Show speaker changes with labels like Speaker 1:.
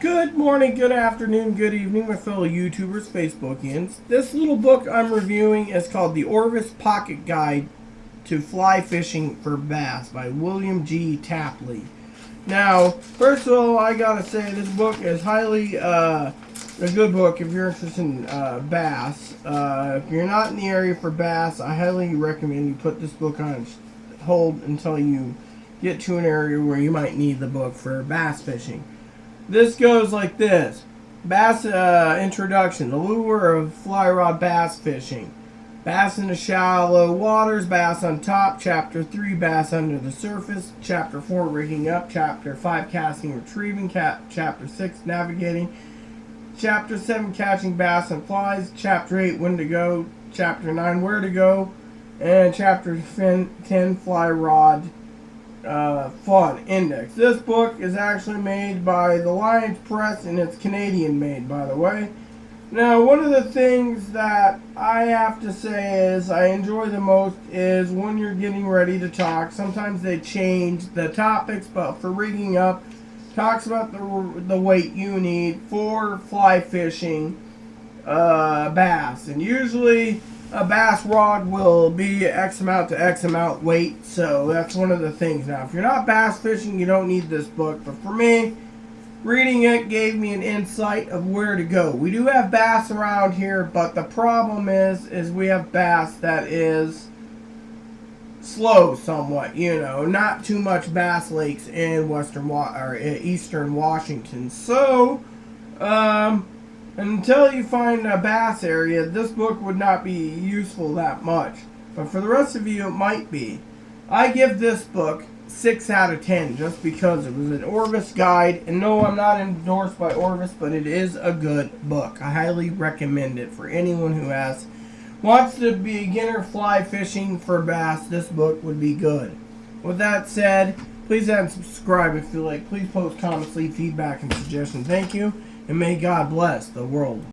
Speaker 1: Good morning, good afternoon, good evening, my fellow YouTubers, Facebookians. This little book I'm reviewing is called The Orvis Pocket Guide to Fly Fishing for Bass by William G. Tapley. Now, first of all, I gotta say this book is highly a good book if you're interested in bass. If you're not in the area for bass, I highly recommend you put this book on hold until you get to an area where you might need the book for bass fishing. This goes like this. Bass introduction. The lure of fly rod bass fishing. Bass in the shallow waters. Bass on top. Chapter 3. Bass under the surface. Chapter 4. Rigging up. Chapter 5. Casting retrieving. Chapter 6. Navigating. Chapter 7. Catching bass and flies. Chapter 8. When to go. Chapter 9. Where to go. And Chapter 10. Fly rod fun index. This book is actually made by the Lions Press, and it's Canadian made, by the way. Now, one of the things that I have to say is I enjoy the most is when you're getting ready to talk. Sometimes they change the topics, but for rigging up, talks about the weight you need for fly fishing bass, and usually a bass rod will be X amount to X amount weight, so that's one of the things. Now, if you're not bass fishing, you don't need this book, but for me, reading it gave me an insight of where to go. We do have bass around here, but the problem is we have bass that is slow somewhat, not too much bass lakes in eastern Washington. So, until you find a bass area, this book would not be useful that much. But for the rest of you, it might be. I give this book 6 out of 10 just because it was an Orvis guide. And no, I'm not endorsed by Orvis, but it is a good book. I highly recommend it for anyone who wants to be beginner fly fishing for bass. This book would be good. With that said, please add and subscribe if you like. Please post comments, leave feedback and suggestions. Thank you. And may God bless the world.